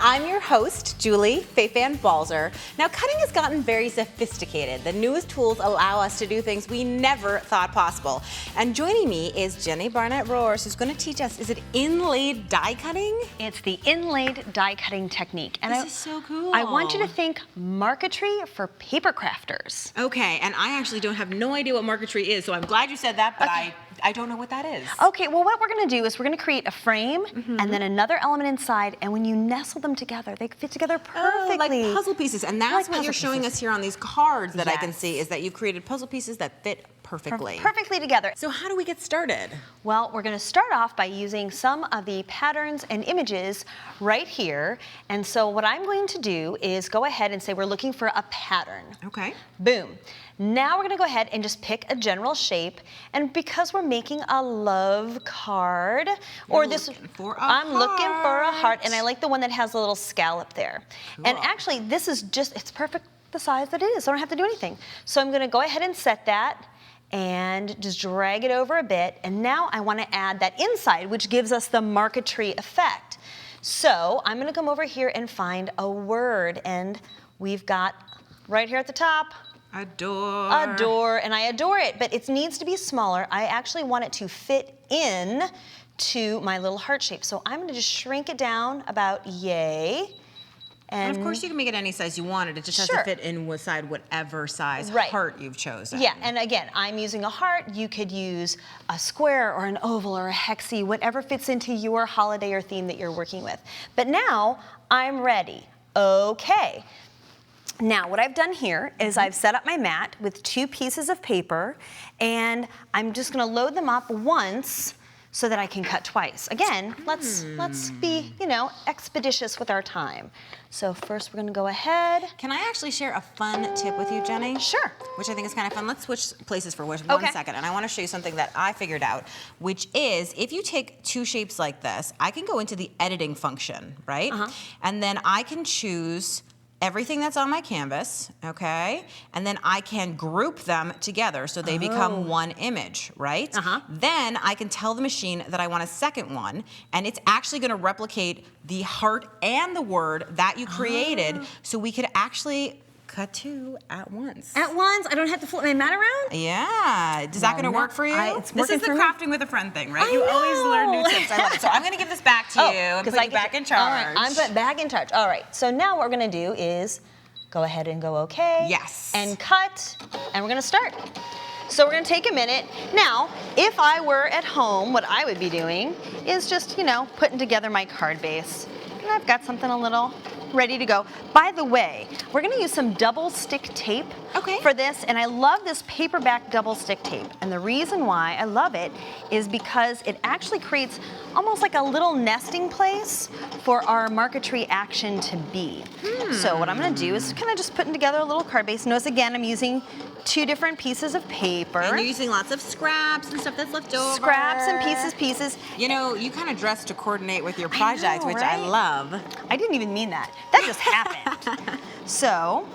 I'm your host, Julie Faifan Balzer. Now, cutting has gotten very sophisticated. The newest tools allow us to do things we never thought possible. And joining me is Jenny Barnett-Roars, who's going to teach us, is it inlaid die cutting? It's the inlaid die cutting technique. And This is so cool. I want you to think marquetry for paper crafters. Okay, and I actually don't have no idea what marquetry is, so I'm glad you said that, but I don't know what that is. Okay, well what we're gonna do is we're gonna create a frame and then another element inside, and when you nestle them together, they fit together perfectly. Like puzzle pieces, and that's what you're showing us here on these cards that I can Yes. see, is that you've created puzzle pieces that fit perfectly. Perfectly together. So how do we get started? Well, we're gonna start off by using some of the patterns and images right here. And so what I'm going to do is go ahead and say we're looking for a pattern. Okay. Boom. Now we're gonna go ahead and just pick a general shape, and because we're making a love card, I'm looking for a heart, and I like the one that has a little scallop there. Cool. And actually, this is just, it's perfect the size that it is, so I don't have to do anything. So I'm gonna go ahead and set that, and just drag it over a bit, and now I wanna add that inside, which gives us the marquetry effect. So I'm gonna come over here and find a word, and we've got right here at the top, Adore. adore, and I adore it, but it needs to be smaller. I actually want it to fit in to my little heart shape. So I'm gonna just shrink it down about yay. And of course you can make it any size you want it. It just has to fit inside whatever size heart you've chosen. Yeah, and again, I'm using a heart. You could use a square or an oval or a hexie, whatever fits into your holiday or theme that you're working with. But now I'm ready. Okay. Now, what I've done here is I've set up my mat with 2 pieces of paper, and I'm just gonna load them up once so that I can cut twice. Again, let's be, expeditious with our time. So first we're gonna go ahead. Can I actually share a fun tip with you, Jenny? Sure. Which I think is kind of fun. Let's switch places for 1 second. And I wanna show you something that I figured out, which is if you take 2 shapes like this, I can go into the editing function, right? And then I can choose everything that's on my canvas, okay? And then I can group them together so they become one image, right? Then I can tell the machine that I want a second one, and it's actually gonna replicate the heart and the word that you created, so we could actually cut 2 at once. At once? I don't have to flip my mat around? Yeah. Is that gonna work for you? This is the crafting with a friend thing, right? You always learn new tips. I love it. So I'm gonna give this back to you and put you back in charge. All right, I'm put back in charge. All right, so now what we're gonna do is go ahead and go okay. Yes. And cut, and we're gonna start. So we're gonna take a minute. Now, if I were at home, what I would be doing is just, putting together my card base. And I've got something a little ready to go. By the way, we're gonna use some double stick tape for this, and I love this paperback double stick tape. And the reason why I love it is because it actually creates almost like a little nesting place for our marquetry action to be. So what I'm gonna do is kind of just putting together a little card base. Notice again, I'm using 2 different pieces of paper. And you're using lots of scraps and stuff that's left over. Scraps and pieces. You know, you kind of dress to coordinate with your project, which I love. I didn't even mean that. That just happened. So,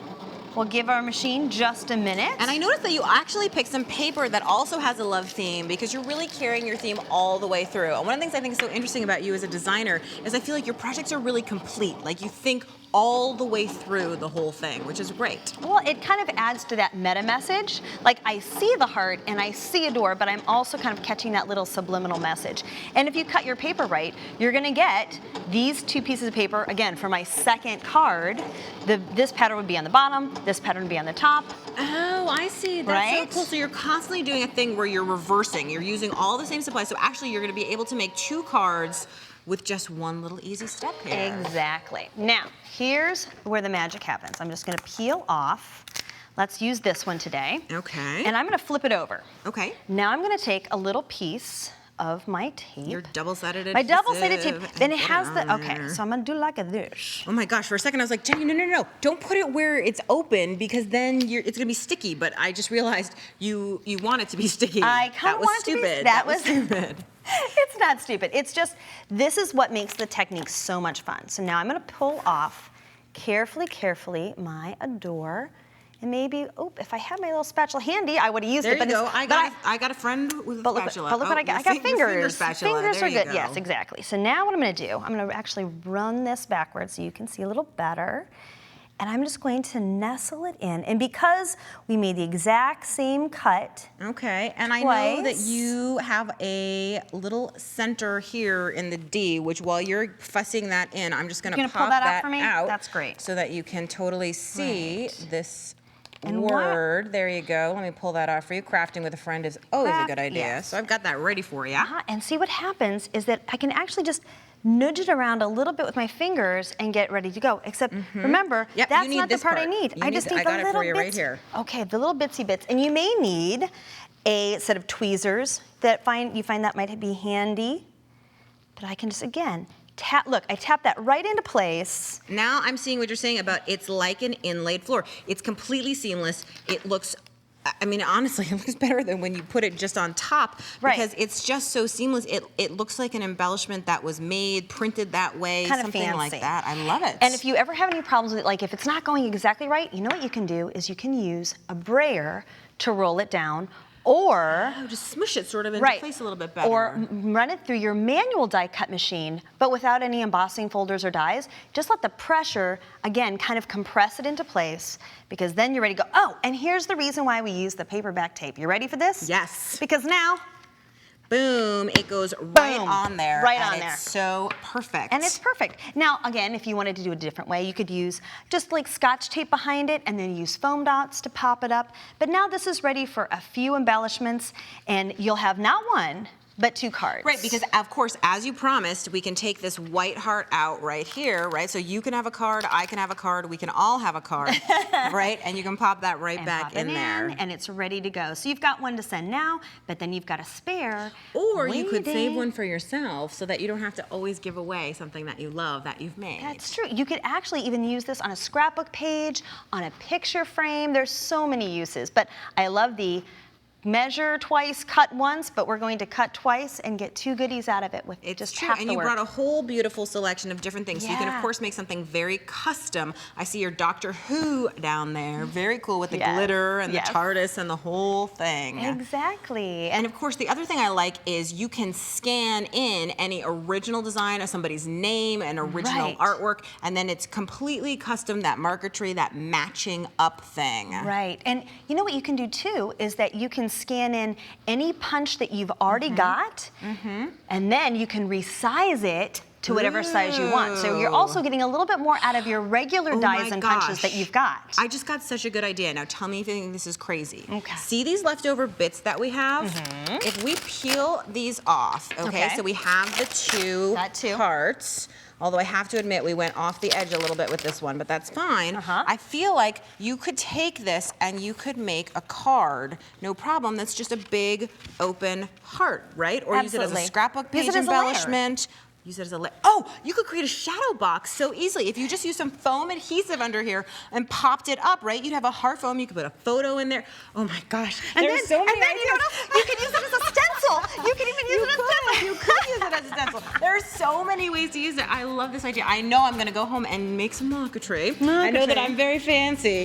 we'll give our machine just a minute. And I noticed that you actually picked some paper that also has a love theme, because you're really carrying your theme all the way through. And one of the things I think is so interesting about you as a designer is I feel like your projects are really complete. Like you think all the way through the whole thing, which is great. Well, it kind of adds to that meta message. Like I see the heart and I see a door, but I'm also kind of catching that little subliminal message. And if you cut your paper right, you're gonna get these 2 pieces of paper, again, for my second card. This pattern would be on the bottom, this pattern would be on the top. Oh, I see. That's so cool. So you're constantly doing a thing where you're reversing. You're using all the same supplies. So actually you're gonna be able to make 2 cards with just one little easy step here. Exactly. Now, here's where the magic happens. I'm just gonna peel off. Let's use this one today. Okay. And I'm gonna flip it over. Okay. Now I'm gonna take a little piece of my tape. Your double-sided adhesive. My double-sided tape. Then it has the, okay, so I'm gonna do like this. Oh my gosh, for a second I was like, Jenny, no. Don't put it where it's open, because then it's gonna be sticky. But I just realized you want it to be sticky. I kind of want it to be. That was stupid. It's not stupid. It's just, this is what makes the technique so much fun. So now I'm gonna pull off carefully my adore, And maybe, oh, if I had my little spatula handy, I would have used There it. you go. I got a friend with a spatula. But look what I got. I got fingers. Spatula. Fingers there are you good. go. Yes, exactly. So now what I'm going to do, I'm going to actually run this backwards so you can see a little better. And I'm just going to nestle it in. And because we made the exact same cut. Okay, and I know that you have a little center here in the D, which while you're fussing that in, I'm just gonna pop that out for me. That's great. So that you can totally see this word. There you go. Let me pull that off for you. Crafting with a friend is always a good idea. Yes. So I've got that ready for you. And see what happens is that I can actually just nudge it around a little bit with my fingers and get ready to go. Except remember, that's not the part I need. I just need the little bits. Right here. Okay, the little bitsy bits. And you may need a set of tweezers that you find that might be handy. But I can just, again, tap. Look, I tap that right into place. Now I'm seeing what you're saying about it's like an inlaid floor. It's completely seamless. It looks, I mean, honestly, it looks better than when you put it just on top because it's just so seamless. It looks like an embellishment that was made, printed that way, kind of something fancy. like that. I love it. And if you ever have any problems with it, like if it's not going exactly right, you know what you can do is you can use a brayer to roll it down, or just smush it sort of into place a little bit better. Or run it through your manual die cut machine, but without any embossing folders or dies. Just let the pressure, again, kind of compress it into place, because then you're ready to go. Oh, and here's the reason why we use the paperback tape. You ready for this? Yes. Because now, boom, it goes right on there. Right on there. It's so perfect. And it's perfect. Now, again, if you wanted to do it a different way, you could use just like Scotch tape behind it and then use foam dots to pop it up. But now this is ready for a few embellishments, and you'll have not one, but 2 cards. Right, because of course, as you promised, we can take this white heart out right here, right? So you can have a card, I can have a card, we can all have a card, right? And you can pop that right back in there. And it's ready to go. So you've got one to send now, but then you've got a spare. Or you could save one for yourself so that you don't have to always give away something that you love that you've made. That's true. You could actually even use this on a scrapbook page, on a picture frame. There's so many uses, but I love the measure twice, cut once, but we're going to cut twice and get 2 goodies out of it with just half the work. And you brought a whole beautiful selection of different things. So you can, of course, make something very custom. I see your Doctor Who down there. Very cool with the glitter and the TARDIS and the whole thing. Exactly. And of course, the other thing I like is you can scan in any original design of somebody's name and original artwork, and then it's completely custom, that marquetry, that matching up thing. Right. And you know what you can do too is that you can scan in any punch that you've already got, and then you can resize it to whatever size you want. So you're also getting a little bit more out of your regular dies and punches that you've got. I just got such a good idea. Now tell me if you think this is crazy. Okay. See these leftover bits that we have? If we peel these off, okay, so we have the 2 parts. Although I have to admit, we went off the edge a little bit with this one, but that's fine. I feel like you could take this and you could make a card, no problem, that's just a big open heart, right? Or use it as a scrapbook page embellishment. Use it as a layer. Oh, you could create a shadow box so easily. If you just use some foam adhesive under here and popped it up, right? You'd have a heart foam, you could put a photo in there. Oh my gosh, there's so many ideas. You could use it as a stencil. You could even use it as a stencil. You could use it as a stencil. There are so many ways to use it. I love this idea. I know I'm gonna go home and make some marquetry. I know that I'm very fancy.